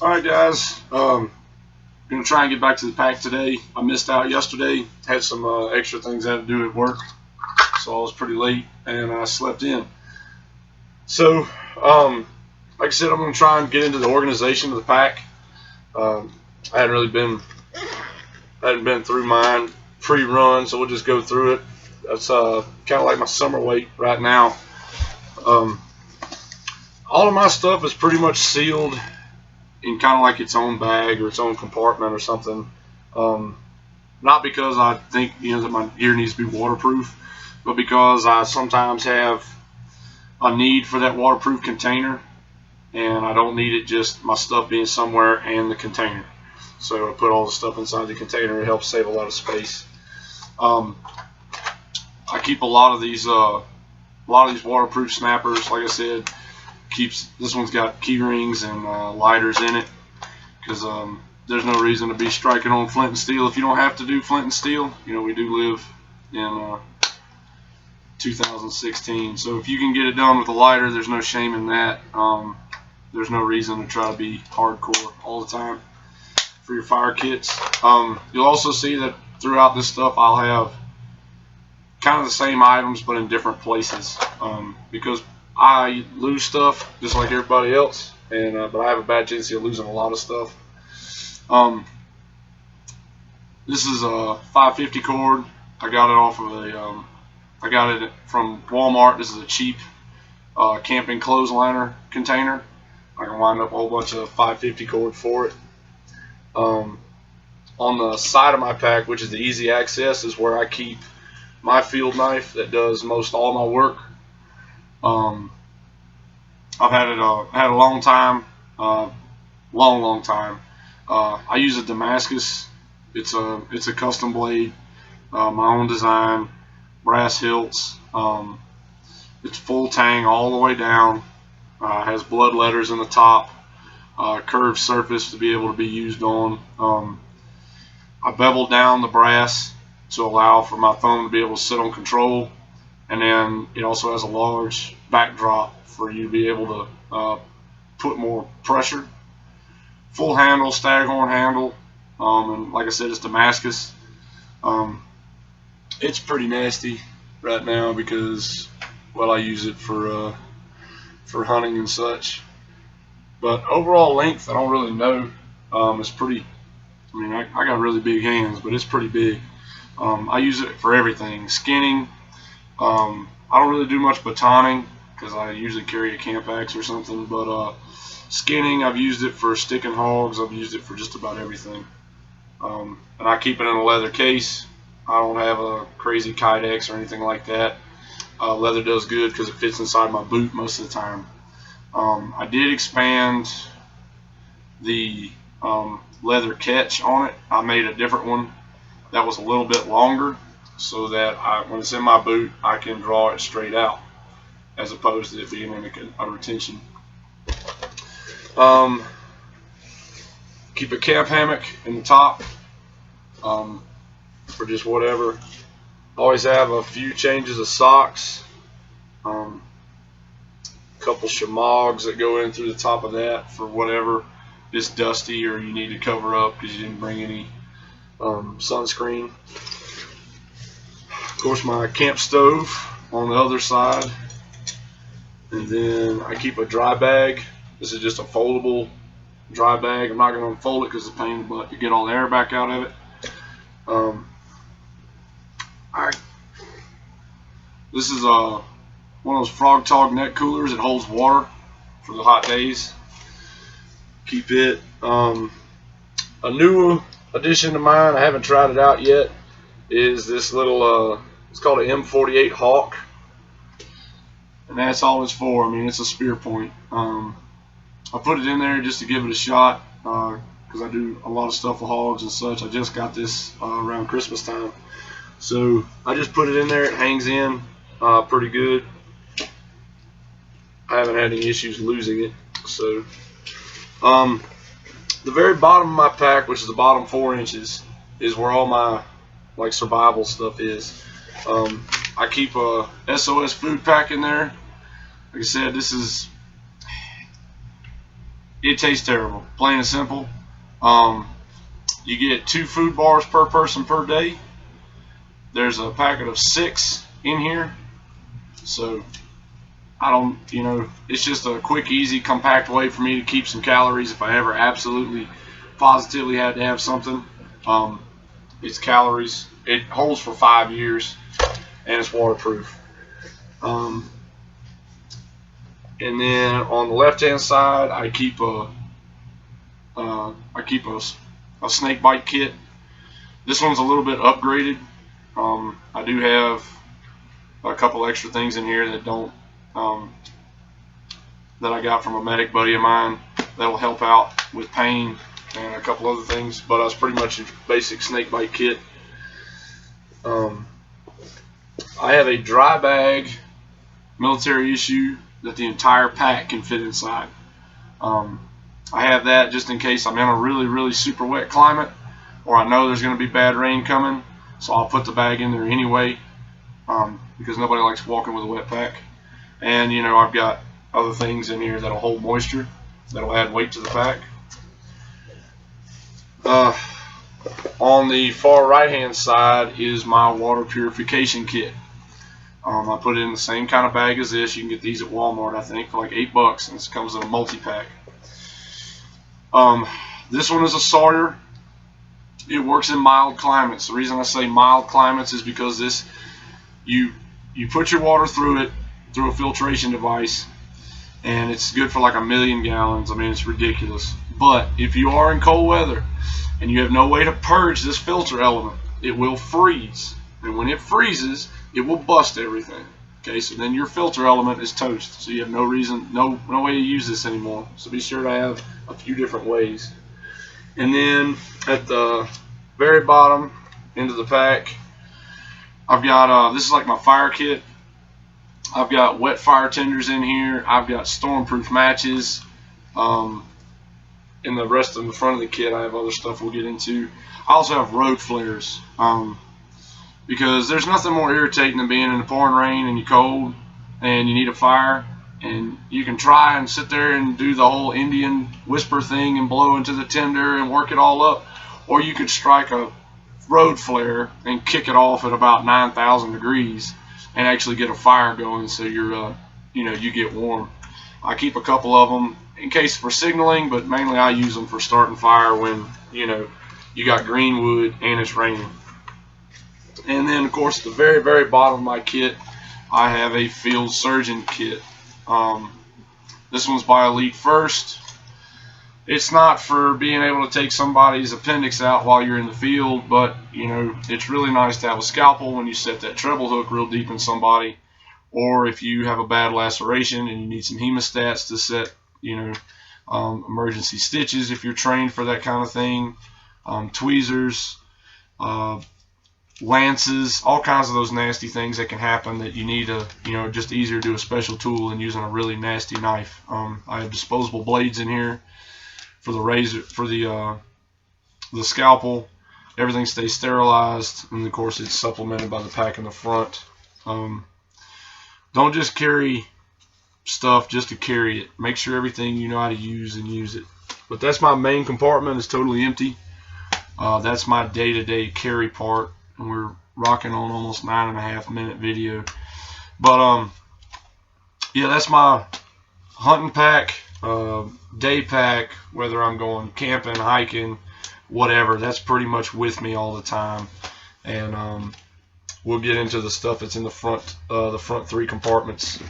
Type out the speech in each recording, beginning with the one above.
Alright guys, gonna try and get back to the pack today. I missed out yesterday, had some extra things I had to do at work, so I was pretty late and I slept in. So, like I said, I'm gonna try and get into the organization of the pack. I hadn't been through mine pre-run, so we'll just go through it. That's kind of like my summer weight right now. All of my stuff is pretty much sealed in kind of like its own bag or its own compartment or something. Not because I think that my gear needs to be waterproof, but because I sometimes have a need for that waterproof container, and I don't need it just my stuff being somewhere and the container. So I put all the stuff inside the container. It helps save a lot of space. I keep a lot of these waterproof snappers. Like I said, this one's got key rings and lighters in it, because there's no reason to be striking on flint and steel if you don't have to do flint and steel. We do live in 2016, so if you can get it done with a lighter, there's no shame in that. There's no reason to try to be hardcore all the time for your fire kits. You'll also see that throughout this stuff I'll have kind of the same items but in different places, because I lose stuff just like everybody else, but I have a bad tendency of losing a lot of stuff. This is a 550 cord. I got it from Walmart. This is a cheap camping clothesliner container. I can wind up a whole bunch of 550 cord for it. On the side of my pack, which is the easy access, is where I keep my field knife that does most all my work. I've had it a long time, long time. I use a Damascus. It's a custom blade, my own design, brass hilts. It's full tang all the way down. Has blood letters in the top, curved surface to be able to be used on. I beveled down the brass to allow for my thumb to be able to sit on control, and then it also has a large backdrop for you to be able to put more pressure. Full handle, staghorn handle, and like I said, it's Damascus. It's pretty nasty right now because, well, I use it for hunting and such. But overall length, I don't really know. It's pretty. I got really big hands, but it's pretty big. I use it for everything. Skinning. I don't really do much batoning because I usually carry a camp axe or something. But skinning, I've used it for sticking hogs. I've used it for just about everything. And I keep it in a leather case. I don't have a crazy Kydex or anything like that. Leather does good because it fits inside my boot most of the time. I did expand the leather catch on it. I made a different one that was a little bit longer, so that when it's in my boot, I can draw it straight out, as opposed to it being in a retention. Keep a camp hammock in the top for just whatever. Always have a few changes of socks, couple shamogs that go in through the top of that for whatever is dusty or you need to cover up because you didn't bring any sunscreen. Of course, my camp stove on the other side, and then I keep a dry bag. This is just a foldable dry bag. I'm not going to unfold it because it's a pain in the butt to get all the air back out of it. This is one of those Frog Tog neck coolers. It holds water for the hot days. Keep it. A new addition to mine, I haven't tried it out yet, is this little, it's called an M48 Hawk. And that's all it's for. It's a spear point. I put it in there just to give it a shot because I do a lot of stuff with hogs and such. I just got this around Christmas time. So I just put it in there. It hangs in pretty good. I haven't had any issues losing it. So the very bottom of my pack, which is the bottom 4 inches, is where all my survival stuff is. I keep a SOS food pack in there. Like I said, this is it tastes terrible, plain and simple. You get 2 food bars per person per day. There's a packet of 6 in here, so I don't, it's just a quick, easy, compact way for me to keep some calories if I ever absolutely, positively had to have something. It's calories. It holds for 5 years, and it's waterproof. And then on the left-hand side, I keep a snake bite kit. This one's a little bit upgraded. I do have a couple extra things in here that don't that I got from a medic buddy of mine that'll help out with pain and a couple other things, but it's pretty much a basic snake bite kit. I have a dry bag military issue that the entire pack can fit inside. I have that just in case I'm in a really super wet climate, or I know there's going to be bad rain coming, so I'll put the bag in there anyway, because nobody likes walking with a wet pack. And I've got other things in here that'll hold moisture, that'll add weight to the pack. On the far right hand side is my water purification kit. I put it in the same kind of bag as this. You can get these at Walmart, I think, for like $8, and this comes in a multi-pack. This one is a Sawyer. It works in mild climates. The reason I say mild climates is because you put your water through it through a filtration device, and it's good for like 1,000,000 gallons. I mean, it's ridiculous. But if you are in cold weather and you have no way to purge this filter element, it will freeze, and when it freezes, it will bust everything. Okay, so then your filter element is toast, so you have no way to use this anymore. So be sure to have a few different ways. And then at the very bottom end of the pack, I've got this is like my fire kit. I've got wet fire tenders in here. I've got stormproof matches. In the rest of the front of the kit, I have other stuff we'll get into. I also have road flares, because there's nothing more irritating than being in the pouring rain and you're cold and you need a fire, and you can try and sit there and do the whole Indian whisper thing and blow into the tinder and work it all up, or you could strike a road flare and kick it off at about 9,000 degrees and actually get a fire going, so you're you get warm. I keep a couple of them in case for signaling, but mainly I use them for starting fire when you got green wood and it's raining. And then of course at the very bottom of my kit, I have a field surgeon kit. This one's by Elite First. It's not for being able to take somebody's appendix out while you're in the field, but it's really nice to have a scalpel when you set that treble hook real deep in somebody, or if you have a bad laceration and you need some hemostats to set emergency stitches if you're trained for that kind of thing, tweezers, lances, all kinds of those nasty things that can happen that you need to, just easier to do a special tool than using a really nasty knife. I have disposable blades in here for the razor, for the scalpel. Everything stays sterilized, and of course it's supplemented by the pack in the front. Don't just carry stuff just to carry it. Make sure everything you know how to use and use it. But that's my main compartment. It's totally empty. That's my day-to-day carry part, and we're rocking on almost 9.5 minute video. But yeah, that's my hunting pack, day pack, whether I'm going camping, hiking, whatever. That's pretty much with me all the time. And we'll get into the stuff that's in the front 3 compartments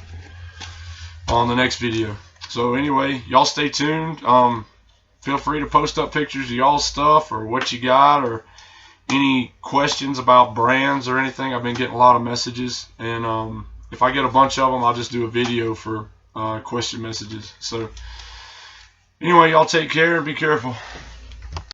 on the next video. So anyway, y'all stay tuned. Feel free to post up pictures of y'all's stuff or what you got, or any questions about brands or anything. I've been getting a lot of messages, and if I get a bunch of them, I'll just do a video for question messages. So anyway, y'all take care and be careful.